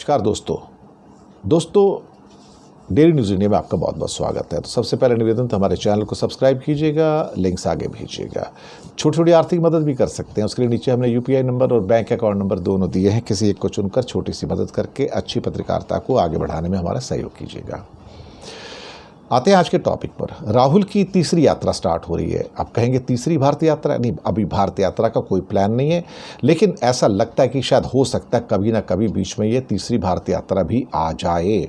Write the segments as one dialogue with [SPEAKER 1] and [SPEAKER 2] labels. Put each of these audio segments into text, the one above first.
[SPEAKER 1] नमस्कार दोस्तों daily news India में आपका बहुत बहुत स्वागत है। तो सबसे पहले निवेदन तो हमारे चैनल को सब्सक्राइब कीजिएगा, लिंक्स आगे भेजिएगा। छोटी छोटी आर्थिक मदद भी कर सकते हैं, उसके लिए नीचे हमने यूपीआई नंबर और बैंक अकाउंट नंबर दोनों दिए हैं। किसी एक को चुनकर छोटी सी मदद करके अच्छी पत्रकारिता को आगे बढ़ाने में हमारा सहयोग कीजिएगा। आते हैं आज के टॉपिक पर। राहुल की तीसरी यात्रा स्टार्ट हो रही है। आप कहेंगे तीसरी भारत यात्रा? नहीं, अभी भारत यात्रा का कोई प्लान नहीं है, लेकिन ऐसा लगता है कि शायद हो सकता है कभी ना कभी बीच में ये तीसरी भारत यात्रा भी आ जाए।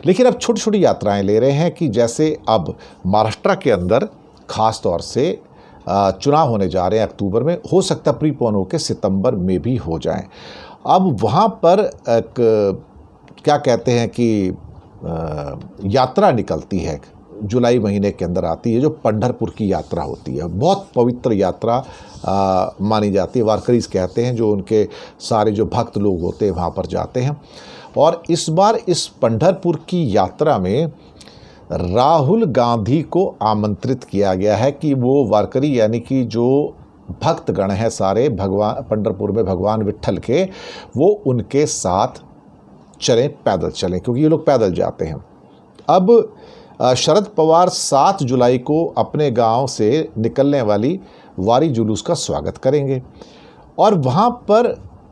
[SPEAKER 1] लेकिन अब छोटी छोटी यात्राएं ले रहे हैं कि जैसे अब महाराष्ट्र के अंदर खास तौर से चुनाव होने जा रहे हैं अक्टूबर में, हो सकता है प्रीपोन होकर सितंबर में भी हो जाएं। अब वहाँ पर क्या कहते हैं कि यात्रा निकलती है, जुलाई महीने के अंदर आती है, जो पंढरपुर की यात्रा होती है। बहुत पवित्र यात्रा मानी जाती है। वारकरीज कहते हैं, जो उनके सारे जो भक्त लोग होते हैं वहाँ पर जाते हैं। और इस बार इस पंढरपुर की यात्रा में राहुल गांधी को आमंत्रित किया गया है कि वो वारकरी यानी कि जो भक्तगण हैं सारे भगवान पंढरपुर में भगवान विट्ठल के, वो उनके साथ चलें, पैदल चलें, क्योंकि ये लोग पैदल जाते हैं। अब शरद पवार 7 जुलाई को अपने गांव से निकलने वाली वारी जुलूस का स्वागत करेंगे और वहाँ पर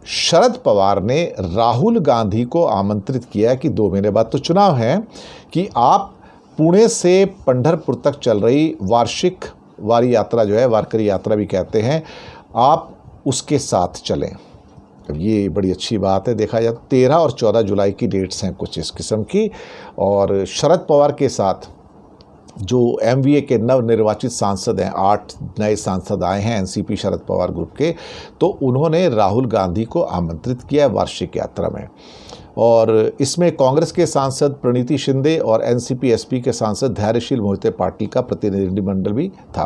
[SPEAKER 1] शरद पवार ने राहुल गांधी को आमंत्रित किया कि 2 महीने बाद तो चुनाव हैं, कि आप पुणे से पंढरपुर तक चल रही वार्षिक वारी यात्रा जो है, वारकरी यात्रा भी कहते हैं, आप उसके साथ चलें। ये बड़ी अच्छी बात है। देखा जाए 13 और 14 जुलाई की डेट्स हैं कुछ इस किस्म की। और शरद पवार के साथ जो एमवीए के नवनिर्वाचित सांसद हैं, 8 नए सांसद आए हैं एनसीपी शरद पवार ग्रुप के, तो उन्होंने राहुल गांधी को आमंत्रित किया है वार्षिक यात्रा में। और इसमें कांग्रेस के सांसद प्रणीति शिंदे और एनसीपी एसपी के सांसद धैर्यशील मोहिते पाटिल का प्रतिनिधिमंडल भी था।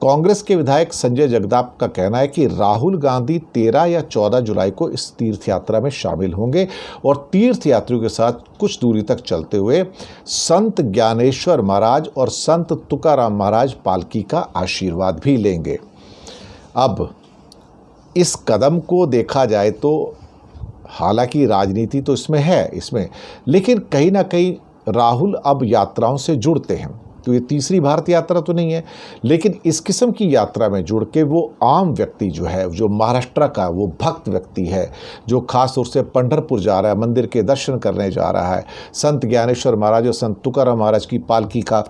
[SPEAKER 1] कांग्रेस के विधायक संजय जगताप का कहना है कि राहुल गांधी 13 या 14 जुलाई को इस तीर्थ यात्रा में शामिल होंगे और तीर्थ यात्रियों के साथ कुछ दूरी तक चलते हुए संत ज्ञानेश्वर महाराज और संत तुकाराम महाराज पालकी का आशीर्वाद भी लेंगे। अब इस कदम को देखा जाए तो हालांकि राजनीति तो इसमें लेकिन कहीं ना कहीं राहुल अब यात्राओं से जुड़ते हैं। तो ये तीसरी भारत यात्रा तो नहीं है, लेकिन इस किस्म की यात्रा में जुड़ के वो आम व्यक्ति जो है, जो महाराष्ट्र का वो भक्त व्यक्ति है, जो खास तौर से पंढरपुर जा रहा है, मंदिर के दर्शन करने जा रहा है, संत ज्ञानेश्वर महाराज और संत तुकाराम महाराज की पालकी का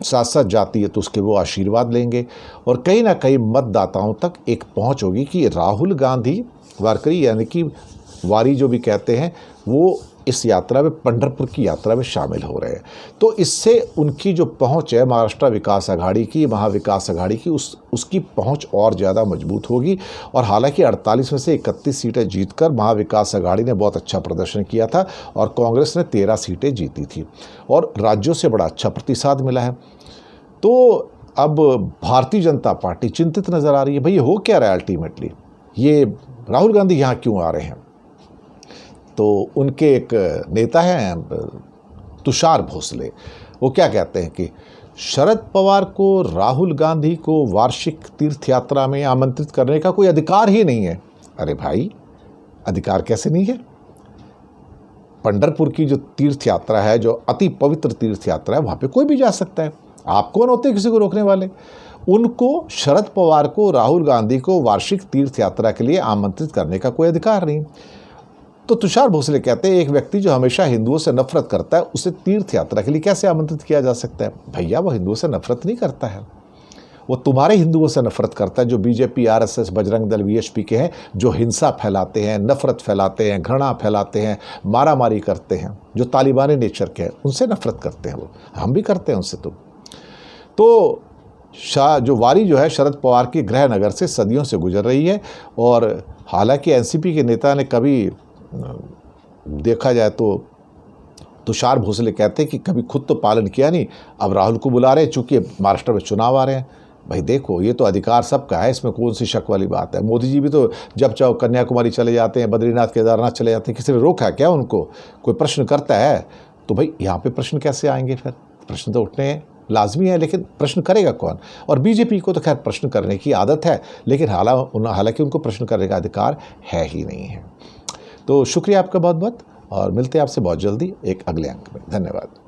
[SPEAKER 1] साथ साथ जाती है, तो उसके वो आशीर्वाद लेंगे। और कहीं ना कहीं मतदाताओं तक एक पहुँच होगी कि राहुल गांधी वारकरी यानी कि वारी जो भी कहते हैं, वो इस यात्रा में पंढरपुर की यात्रा में शामिल हो रहे हैं। तो इससे उनकी जो पहुंच है महाराष्ट्र विकास अघाड़ी की, महाविकास अघाड़ी की, उसकी पहुंच और ज़्यादा मजबूत होगी। और हालांकि 48 में से 31 सीटें जीतकर महाविकास अघाड़ी ने बहुत अच्छा प्रदर्शन किया था और कांग्रेस ने 13 सीटें जीती थी और राज्यों से बड़ा अच्छा प्रतिसाद मिला है। तो अब भारतीय जनता पार्टी चिंतित नज़र आ रही है, भाई ये हो क्या रहा है अल्टीमेटली, ये राहुल गांधी यहाँ क्यों आ रहे हैं। तो उनके एक नेता हैं तुषार भोसले, वो क्या कहते हैं कि शरद पवार को राहुल गांधी को वार्षिक तीर्थ यात्रा में आमंत्रित करने का कोई अधिकार ही नहीं है। अरे भाई, अधिकार कैसे नहीं है? पंढरपुर की जो तीर्थ यात्रा है, जो अति पवित्र तीर्थ यात्रा है, वहाँ पे कोई भी जा सकता है। आप कौन होते हैं किसी को रोकने वाले? उनको, शरद पवार को, राहुल गांधी को वार्षिक तीर्थ यात्रा के लिए आमंत्रित करने का कोई अधिकार नहीं। तो तुषार भोसले कहते हैं एक व्यक्ति जो हमेशा हिंदुओं से नफरत करता है, उसे तीर्थ यात्रा के लिए कैसे आमंत्रित किया जा सकता है? भैया, वो हिंदुओं से नफरत नहीं करता है, वो तुम्हारे हिंदुओं से नफरत करता है, जो BJP, RSS, Bajrang Dal, VHP के हैं, जो हिंसा फैलाते हैं, नफरत फैलाते हैं, घृणा फैलाते हैं, मारामारी करते हैं, जो तालिबानी नेचर के हैं, उनसे नफरत करते हैं। वो हम भी करते हैं उनसे। तो जो वारी जो है शरद पवार की गृहनगर से सदियों से गुजर रही है। और हालांकि एनसीपी के नेता ने कभी देखा जाए तो तुषार भोसले कहते हैं कि कभी खुद तो पालन किया नहीं, अब राहुल को बुला रहे हैं चूंकि महाराष्ट्र में चुनाव आ रहे हैं। भाई देखो, ये तो अधिकार सबका है, इसमें कौन सी शक वाली बात है। मोदी जी भी तो जब चाहो कन्याकुमारी चले जाते हैं, बद्रीनाथ केदारनाथ चले जाते हैं, किसी ने रोका है क्या उनको? कोई प्रश्न करता है तो भाई यहाँ पे प्रश्न कैसे आएंगे? फिर प्रश्न तो उठने लाजमी है, लेकिन प्रश्न करेगा कौन? और बीजेपी को तो खैर प्रश्न करने की आदत है, लेकिन हालांकि उनको प्रश्न करने का अधिकार है ही नहीं है। तो शुक्रिया आपका बहुत बहुत। और मिलते हैं आपसे बहुत जल्दी एक अगले अंक में। धन्यवाद।